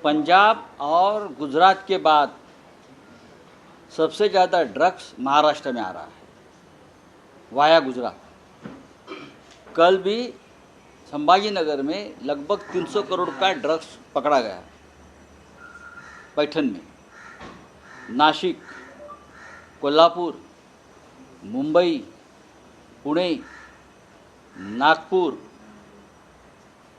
पंजाब और गुजरात के बाद सबसे ज़्यादा ड्रग्स महाराष्ट्र में आ रहा है, वाया गुजरात। कल भी संभाजी नगर में लगभग 300 करोड़ का ड्रग्स पकड़ा गया, पैठण में। नासिक, कोल्हापुर, मुंबई, पुणे, नागपुर,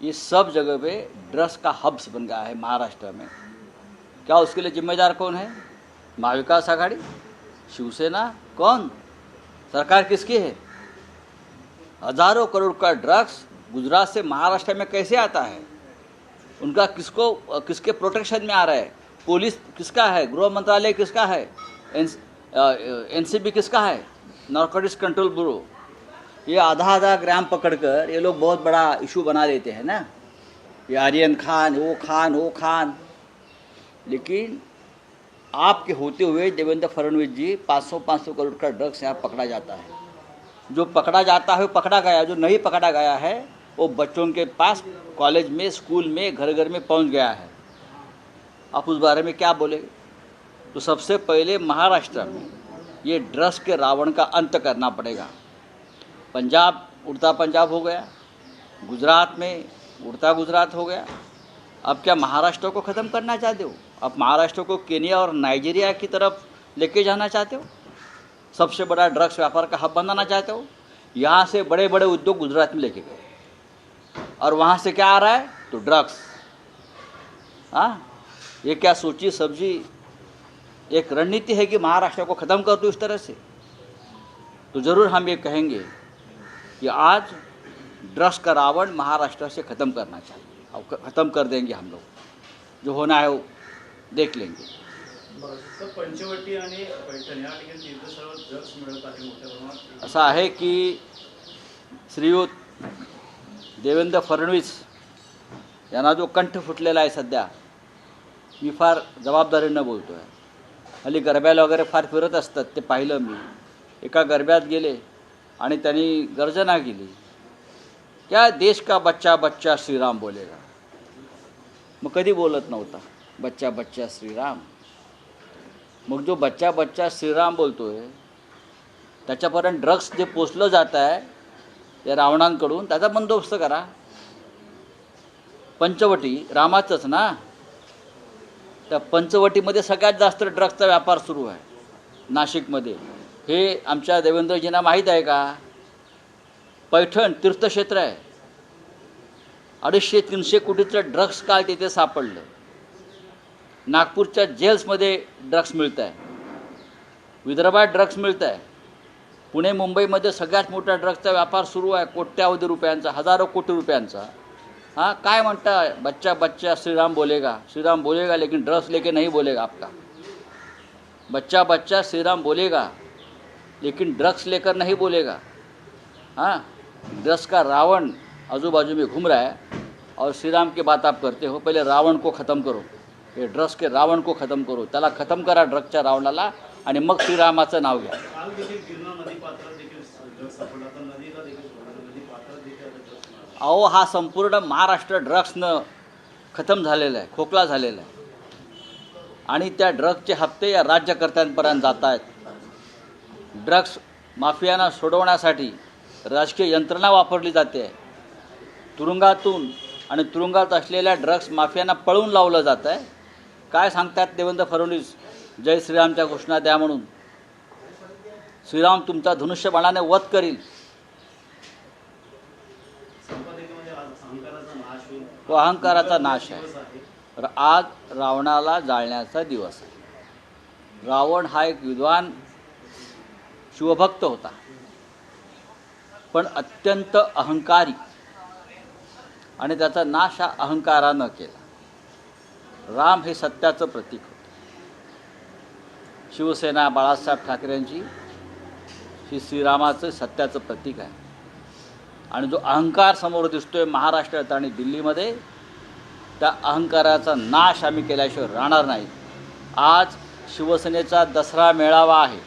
ये सब जगह पे ड्रग्स का हब्स बन गया है महाराष्ट्र में। क्या उसके लिए जिम्मेदार कौन है? महाविकास आघाड़ी, शिवसेना, कौन? सरकार किसकी है? हजारों करोड़ का ड्रग्स गुजरात से महाराष्ट्र में कैसे आता है? उनका किसके प्रोटेक्शन में आ रहा है? पुलिस किसका है? गृह मंत्रालय किसका है? एनसीबी किसका है? Narcotics control bureau. ये आधा ग्राम पकड़कर ये लोग बहुत बड़ा इशू बना देते हैं ना, ये आर्यन खान, वो खान। लेकिन आपके होते हुए देवेंद्र फडणवीस जी 500 करोड़ का ड्रग्स यहाँ पकड़ा जाता है। जो पकड़ा जाता है वो पकड़ा गया, जो नहीं पकड़ा गया है वो बच्चों के पास कॉलेज में, स्कूल में, घर घर में पहुँच गया है। आप उस बारे में क्या बोलेंगे? तो सबसे पहले महाराष्ट्र में ये ड्रग्स के रावण का अंत करना पड़ेगा। पंजाब उड़ता पंजाब हो गया, गुजरात में उड़ता गुजरात हो गया। अब क्या महाराष्ट्र को ख़त्म करना चाहते हो? अब महाराष्ट्र को केनिया और नाइजीरिया की तरफ लेके जाना चाहते हो? सबसे बड़ा ड्रग्स व्यापार का हब बनाना चाहते हो? यहाँ से बड़े बड़े उद्योग गुजरात में लेके गए और वहाँ से क्या आ रहा है? तो ड्रग्स। हाँ, ये क्या सोची सब्जी एक रणनीति है कि महाराष्ट्र को ख़त्म कर दो इस तरह से? तो ज़रूर हम ये कहेंगे कि आज ड्रग्स का रावण महाराष्ट्र से ख़त्म करना चाहिए। अब ख़त्म कर देंगे हम लोग, जो होना है वो देख लेंगे। पंचवटी आणि पैठण या ठिकाणी तीर्थस्थळावर ड्रग्स मिळत आहे मोठ्या प्रमाणात। असं आहे की श्रीयुत देवेंद्र फडणवीस यांना जो कंठ फुटलेला आहे सध्या, मी फार जबाबदारीनं बोलतो आहे। हल्ली गरब्याला वगैरे फार फिरत असतात, ते पाहिलं मी। एका गरब्यात गेले आणि त्यांनी गर्जना केली, क्या देश का बच्चा बच्चा श्रीराम बोलेगा। मग कधी बोलत नव्हता बच्चा बच्चा श्रीराम। मग जो बच्चा बच्चा श्रीराम बोलतोय त्याच्यापर्यंत ड्रग्स जे पोचलं जात आहे त्या रावणांकडून, त्याचा बंदोबस्त करा। पंचवटी रामाचंच ना, त्या पंचवटीमध्ये सगळ्यात जास्त ड्रग्सचा व्यापार सुरू आहे नाशिकमध्ये। हे आमच्या देवेंद्रजींना माहीत आहे का? पैठण तीर्थक्षेत्र आहे, 250-300 कोटीचं ड्रग्स काल तिथे सापडलं। नागपूरच्या जेल्समध्ये ड्रग्स मिळत आहे, विदर्भात ड्रग्स मिळत आहे, पुणे मुंबईमध्ये सगळ्यात मोठा ड्रग्सचा व्यापार सुरू आहे, कोट्यावधी रुपयांचा, हजारो कोटी रुपयांचा। हाँ, काय म्हणता? बच्चा बच्चा श्रीराम बोलेगा, श्रीराम बोलेगा लेकिन ड्रग्स लेके नहीं बोलेगा आपका। बच्चा बच्चा श्रीराम बोलेगा लेकिन ड्रग्स लेकर नहीं बोलेगा। हाँ, ड्रग्स का रावण आजू बाजू में घूम रहा है और श्री राम की बात आप करते हो। पहले रावण को ख़त्म करो, ये ड्रग्स के रावण को ख़त्म करो, त्याला ख़त्म करा ड्रग्सच्या रावणाला, आणि मग श्रीरामाचं नाव घ्या। अहो, हा संपूर्ण महाराष्ट्र ड्रग्सनं ख़त्म झालेला आहे, खोकला झालेला आहे, आणि त्या ड्रग्सचे हप्ते या राज्यकर्त्यांपर्यंत जात आहेत। ड्रग्स माफियांना सोडवण्यासाठी राजकीय यंत्रणा वापरली जाते। तुरुंगातून आणि तुरुंगात असलेल्या ड्रग्स माफियांना पळून लावलं जातं आहे। काय सांगतात देवेंद्र फडणवीस? जय श्रीरामच्या घोषणा द्या म्हणून। श्रीराम तुमचा धनुष्यबाणाने वध करील। तो अहंकाराचा नाश आहे। आज रावणाला जाळण्याचा दिवस आहे। रावण हा एक विद्वान शिवभक्त होता, पण अत्यंत अहंकारी, आणि त्याचा नाश हा अहंकारानं केला। राम हे सत्याचं प्रतीक होतं। शिवसेना बाळासाहेब ठाकरेंची ही श्रीरामाचं सत्याचं प्रतीक आहे, आणि जो अहंकार समोर दिसतोय महाराष्ट्रात आणि दिल्लीमध्ये, त्या अहंकाराचा नाश आम्ही केल्याशिवाय राहणार नाही। आज शिवसेनेचा दसरा मेळावा आहे,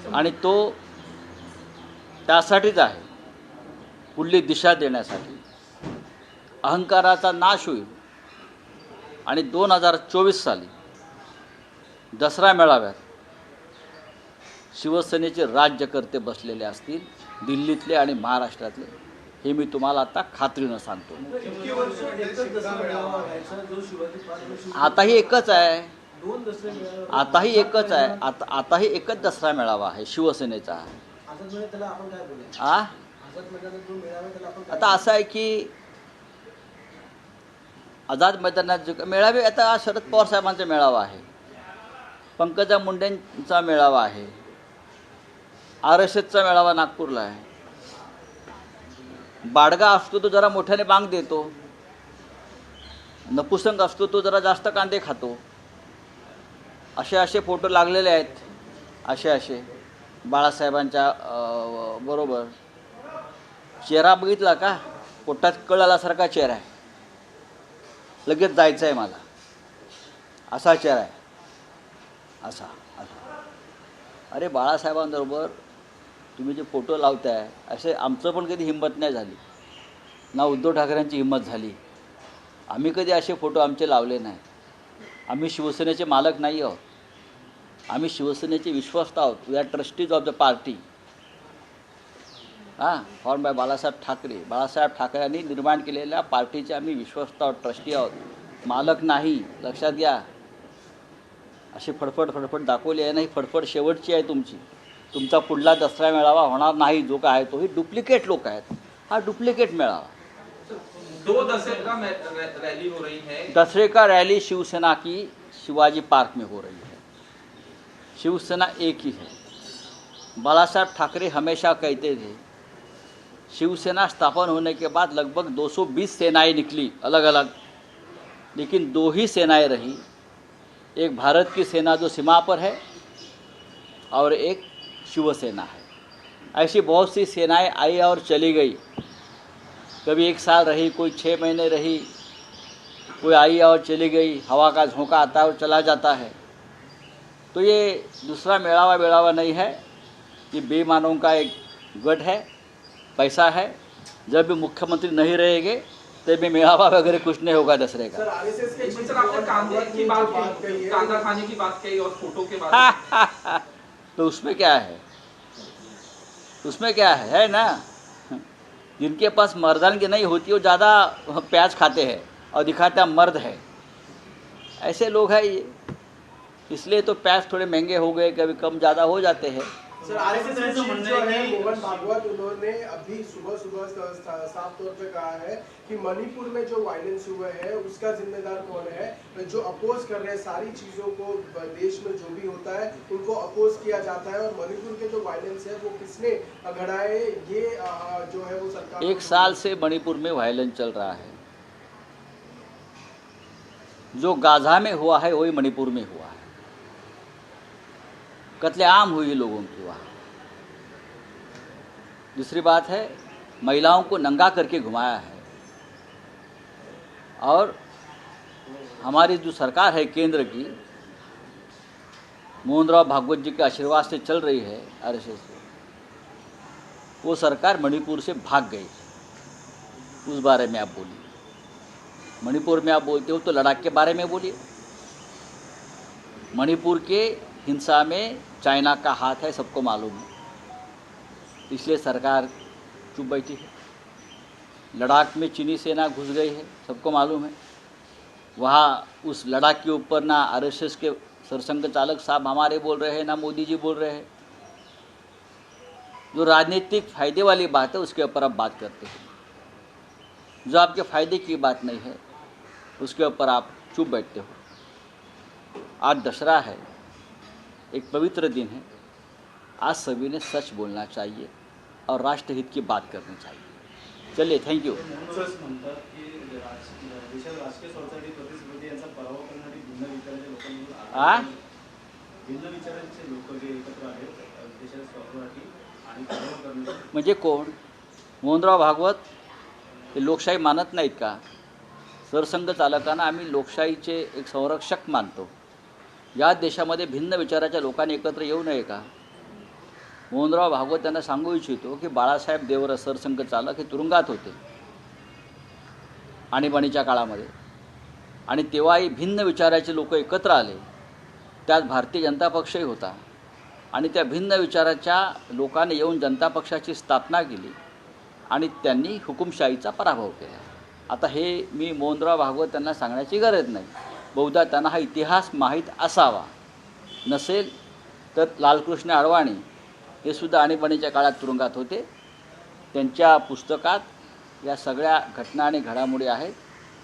आणि तो त्यासाठीच आहे, पुढली दिशा देण्यासाठी। अहंकाराचा नाश होईल, आणि 2024 साली दसरा मेळाव्यात शिवसेनेचे राज्यकर्ते बसलेले असतील, दिल्लीतले आणि महाराष्ट्रातले, हे मी तुम्हाला आता खात्रीनं सांगतो. आताही एकच आहे, आताही एकच आहे, आताही एकच दसरा मेळावा आहे शिवसेनेचा. आता असं आहे की आझाद मैदानात जो मेळावे, आता शरद पवार साहेबांचा मेळावा आहे, पंकजा मुंडेंचा मेळावा आहे, RSSचा मेळावा नागपूरला आहे. बाडगा असतो तो जरा मोठ्याने बांग देतो, नपुसंग असतो तो जरा जास्त कांदे खातो. असे फोटो लागलेले आहेत, असे बाळासाहेबांच्या बरोबर. चेहरा बघितला का? पोटात कळ आल्यासारखा चेहरा आहे, लगेच जायचं आहे मला, असा चेहरा आहे, असा. अरे बाळासाहेबांबरोबर तुम्ही जे फोटो लावताय, असे आमचं पण कधी हिंमत नाही झाली ना, उद्धव ठाकरेंची हिंमत झाली. आम्ही कधी असे फोटो आमचे लावले नाही. आम्ही शिवसेनेचे मालक नाही आहोत, आम्ही शिवसेनेचे विश्वस्त आहोत. We are trustees of the party. Form by Balasaheb Thackeray. Balasaheb ठाकरेंनी निर्माण केलेल्या पार्टीचे आम्ही विश्वस्त आहोत, ट्रस्टी आहोत, मालक नाही. लक्षात घ्या. अशी फडफड दाखवली आहे ना, ही फडफड शेवटची आहे तुमची. तुमचा पुढला दसरा मेळावा होणार नाही जो काय आहे तो. ही डुप्लिकेट लोक आहेत, हा डुप्लिकेट मेळावा. 2 दशहरे का रैली हो रही है। दसरे का रैली शिवसेना की शिवाजी पार्क में हो रही है। शिवसेना एक ही है। बाला साहब ठाकरे हमेशा कहते थे, शिवसेना स्थापन होने के बाद लगभग 220 सेनाएं निकली अलग अलग, लेकिन 2 ही सेनाएं रही। एक भारत की सेना जो सीमा पर है और एक शिवसेना है। ऐसी बहुत सी सेनाएं आई और चली गई, कभी 1 साल रही, कोई 6 महीने रही, कोई आई और चली गई, हवा का झोंका आता है और चला जाता है। तो ये दूसरा मेड़ावा नहीं है, ये बेईमानों का एक गठ है, पैसा है। जब भी मुख्यमंत्री नहीं रहेंगे तब भी मेड़ावा वगैरह कुछ नहीं होगा दसरे का। सर आरएसएस के सर आपने कांदे की बात कही, कांदा खाने की बात कही और फोटो के बात तो उसमें क्या है, उसमें क्या है ना। जिनके पास मर्दानगी नहीं होती वो ज़्यादा प्याज खाते हैं और दिखाता मर्द है, ऐसे लोग हैं ये। इसलिए तो प्याज थोड़े महंगे हो गए, कभी कम ज़्यादा हो जाते हैं। सर आरएसएस के जो है मोहन भागवत, उन्होंने अभी सुबह साफ तौर पे कहा है कि मणिपुर में जो वायलेंस हुआ है उसका जिम्मेदार कौन है। जो अपोज कर रहे हैं सारी चीज़ों को, देश में जो भी होता है उनको अपोज किया जाता है, और मणिपुर के जो वायलेंस है वो किसने घड़ाए, ये जो है वो सरकार। 1 साल से मणिपुर में वायलेंस चल रहा है। जो गाज़ा में हुआ है वही मणिपुर में हुआ है। कत्लेआम हुई लोगों की वहाँ। दूसरी बात है, महिलाओं को नंगा करके घुमाया है। और हमारी जो सरकार है केंद्र की, मोहनराव भागवत जी के आशीर्वाद से चल रही है आरएसएस से, वो सरकार मणिपुर से भाग गई। उस बारे में आप बोलिए। मणिपुर में आप बोलते हो तो लद्दाख के बारे में बोलिए। मणिपुर के हिंसा में चाइना का हाथ है, सबको मालूम है, इसलिए सरकार चुप बैठी है। लद्दाख में चीनी सेना घुस गई है, सबको मालूम है। वहाँ उस लद्दाख के ऊपर ना आरएसएस के सरसंघ चालक साहब हमारे बोल रहे हैं, ना मोदी जी बोल रहे हैं। जो राजनीतिक फ़ायदे वाली बात है उसके ऊपर आप बात करते हैं, जो आपके फ़ायदे की बात नहीं है उसके ऊपर आप चुप बैठते हो। आज दशहरा है, एक पवित्र दिन है। आज सभी ने सच बोलना चाहिए और राष्ट्रहित की बात करनी चाहिए। चलिए, थैंक यू। म्हणूनच म्हणतात की देशात राजकीय सोसायटी प्रतिस्पर्धी यांचा पराभव करणारी भिन्न विचारांचे लोक जे एकत्र आहेत देशाच्या स्वाभिमानासाठी आणि पराभव करण्यासाठी। म्हणजे कोण? मोहनराव भागवत हे लोकशाही मानत नाहीत का? सरसंघ चालकांना आम्ही लोकशाहीचे एक संरक्षक मानतो। या देशामध्ये भिन्न विचाराच्या लोकांनी एकत्र येऊ नये का? मोहनराव भागवत यांना सांगू इच्छितो की बाळासाहेब देवरा सरसंघ चालक हे तुरुंगात होते आणीबाणीच्या काळामध्ये, आणि तेव्हाही भिन्न विचाराचे लोक एकत्र आले, त्यात भारतीय जनता पक्षही होता आणि त्या भिन्न विचाराच्या लोकांनी येऊन जनता पक्षाची स्थापना केली आणि त्यांनी हुकुमशाहीचा पराभव केला. आता हे मी मोहनराव भागवत यांना सांगण्याची गरज नाही, बहुधा त्यांना हा इतिहास माहीत असावा. नसेल तर लालकृष्ण अडवाणी हे सुद्धा आणीबाणीच्या काळात तुरुंगात होते. त्यांच्या पुस्तकात या सगळ्या घटना आणि घडामोडी आहेत.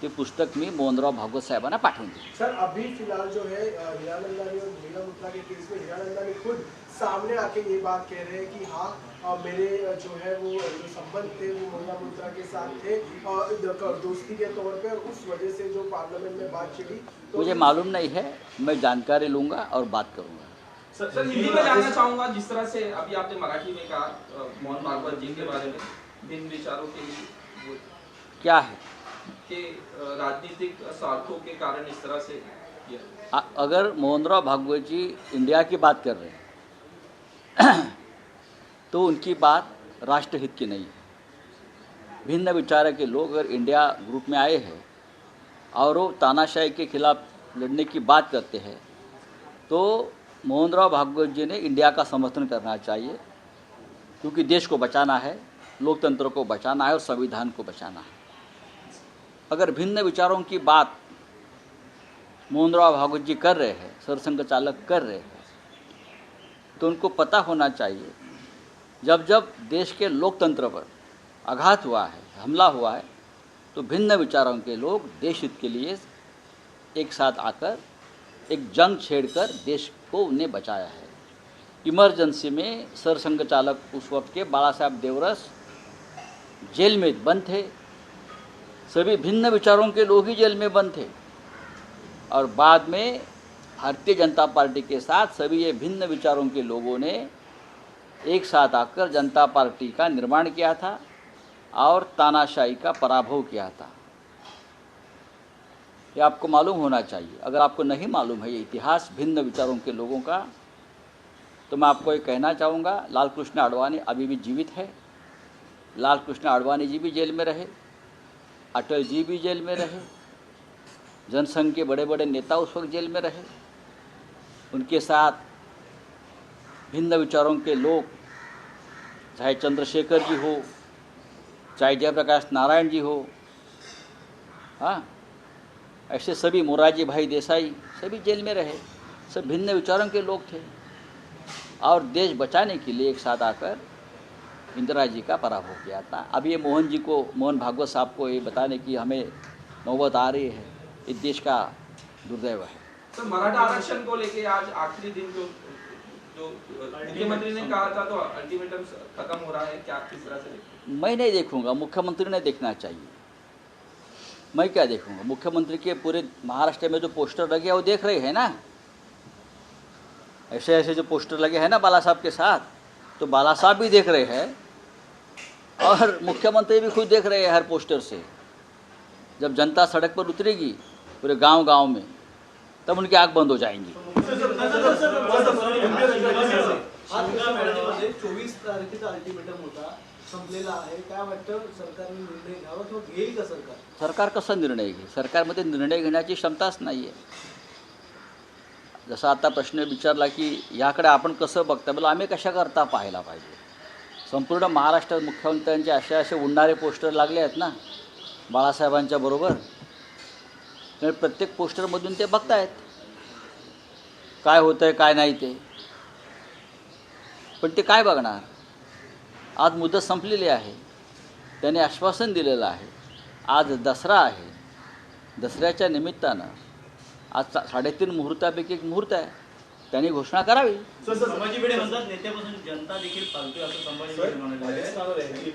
ते पुस्तक मी मोहनराव भागवत साहेबांना पाठवून दिले. सर अभी फिलहाल जो है हीरानंदानी और मीरा मित्रा के केस में हीरानंदानी खुद सामने आके ये बात कह रहे हैं कि हाँ मेरे जो है वो जो संबंध थे वो मीरा मित्रा के साथ थे दोस्ती के तौर पे, और उस वजह से जो पार्लियामेंट में बात छिड़ी. तो मुझे मालूम नहीं है, मैं जानकारी लूँगा और बात करूँगा. सर हिंदी में जानना चाहूँगा, जिस तरह से अभी आपने मराठी में कहा मोहन भागवत जी के बारे में, भिन्न विचारों के लिए क्या है कि राजनीतिक स्वार्थों के कारण इस तरह से किया. अगर मोहनराव भागवत जी इंडिया की बात कर रहे हैं तो उनकी बात राष्ट्रहित की नहीं है. भिन्न विचार के लोग अगर इंडिया ग्रुप में आए हैं और वो तानाशाही के खिलाफ लड़ने की बात करते हैं तो मोहनराव भागवत जी ने इंडिया का समर्थन करना चाहिए, क्योंकि देश को बचाना है, लोकतंत्र को बचाना है और संविधान को बचाना है. अगर भिन्न विचारों की बात मोहनराव भागवत जी कर रहे हैं, सरसंघ चालक कर रहे हैं, तो उनको पता होना चाहिए जब जब देश के लोकतंत्र पर आघात हुआ है, हमला हुआ है, तो भिन्न विचारों के लोग देश हित के लिए एक साथ आकर एक जंग छेड़कर देश को उन्हें बचाया है. इमरजेंसी में सरसंघ चालक उस वक्त के बाला साहब देवरस जेल में बंद थे. सभी भिन्न विचारों के लोग ही जेल में बंद थे और बाद में भारतीय जनता पार्टी के साथ सभी ये भिन्न विचारों के लोगों ने एक साथ आकर जनता पार्टी का निर्माण किया था और तानाशाही का पराभव किया था. ये आपको मालूम होना चाहिए. अगर आपको नहीं मालूम है ये इतिहास भिन्न विचारों के लोगों का, तो मैं आपको ये कहना चाहूँगा, लालकृष्ण अडवाणी अभी भी जीवित है. लालकृष्ण अडवाणी जी भी जेल में रहे, अटल जी भी जेल में रहे, जनसंघ के बड़े बड़े नेता उस वक्त जेल में रहे. उनके साथ भिन्न विचारों के लोग, चाहे चंद्रशेखर जी हो, चाहे जयप्रकाश नारायण जी हो, हाँ, ऐसे सभी मोरारजी भाई देसाई सभी जेल में रहे. सब भिन्न विचारों के लोग थे और देश बचाने के लिए एक साथ आकर इंदिरा जी का पराभव किया था. अब ये मोहन भागवत साहब को ये बताने की हमें नौबत आ रही है, इस देश का दुर्दैव है. सर मराठा आरक्षण को लेके आज आखिरी दिन जो मुख्यमंत्री ने कहा था, तो अल्टीमेटम खत्म हो रहा है, क्या किस तरह से? मैं नहीं देखूंगा, मुख्यमंत्री ने देखना चाहिए. मैं क्या देखूंगा? मुख्यमंत्री के पूरे महाराष्ट्र में जो पोस्टर लगे हैं वो देख रहे हैं ना. ऐसे ऐसे जो पोस्टर लगे हैं ना बाला साहब के साथ, तो बाला साहब भी देख रहे हैं और मुख्यमंत्री भी खुद देख रहे हैं हर पोस्टर से. जब जनता सड़क पर उतरेगी पूरे गांव-गांव में, तब उनकी आंख बंद हो जाएंगी. 24 तारखेचा अल्टिमेटम होता, संपलेला आहे. काय वाटतं सरकारने निर्णय घ्यावा किंवा घेईल का सरकार? सरकार कसा निर्णय घेईल? सरकारमध्ये निर्णय घेण्याची क्षमताच नाही आहे. जसा आता प्रश्न विचारला की याकडे आपण कसं बघता, बोला आम्ही कशा करता पाहायला पाहिजे. संपूर्ण महाराष्ट्रात मुख्यमंत्र्यांचे असे उडणारे पोस्टर लागले आहेत ना बाळासाहेबांच्या बरोबर, तर प्रत्येक पोस्टरमधून ते बघतायत काय होतंय काय नाही ते. पण ते काय बघणार? आज मुदत संपलेली आहे, त्याने आश्वासन दिलेलं आहे. आज दसरा आहे, दसऱ्याच्या निमित्तानं आज 3.5 मुहूर्तापैकी एक मुहूर्त आहे, त्यांनी घोषणा करावी. संभाजी भिडे म्हणतात नेत्यापासून जनता देखील फालतू असं संभाजी भिडे म्हणाले.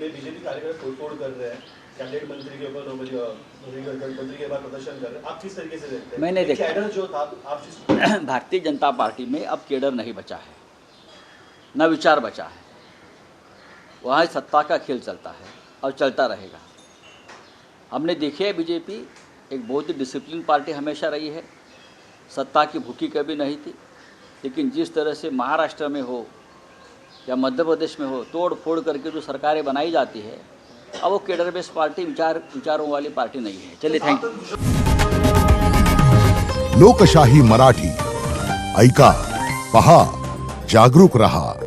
बीजेपी कार्यकर्ता तोड़फोड़ कर रहे हैं, कैबिनेट मंत्री के ऊपर मंत्री के बाद प्रदर्शन कर रहे हैं, आप किस तरीके से देखते हैं? मैं नहीं देखता. कैडर जो था आप भारतीय जनता पार्टी में अब केडर नहीं बचा है, न विचार बचा है. वहाँ सत्ता का खेल चलता है और चलता रहेगा. हमने देखी है बीजेपी एक बहुत ही डिसिप्लिन पार्टी हमेशा रही है, सत्ता की भूखी कभी नहीं थी. लेकिन जिस तरह से महाराष्ट्र में हो या मध्य प्रदेश में हो, तोड़ फोड़ करके जो सरकारें बनाई जाती है, अब वो केडर बेस्ड पार्टी विचारों वाली पार्टी नहीं है. चलिए, थैंक यू. लोकशाही मराठी ऐका, पहा, जागरूक रहा.